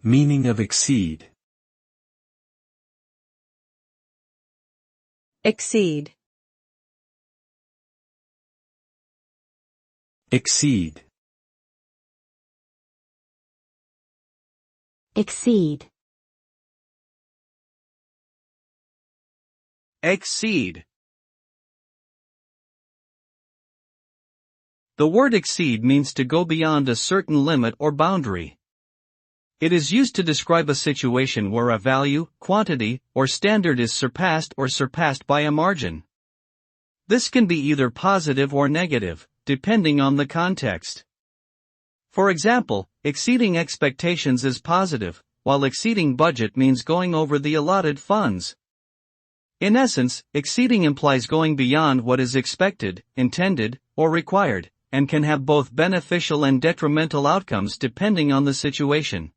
Meaning of exceed. Exceed. Exceed. Exceed. Exceed. The word exceed means to go beyond a certain limit or boundary. It is used to describe a situation where a value, quantity, or standard is surpassed by a margin. This can be either positive or negative, depending on the context. For example, exceeding expectations is positive, while exceeding budget means going over the allotted funds. In essence, exceeding implies going beyond what is expected, intended, or required, and can have both beneficial and detrimental outcomes depending on the situation.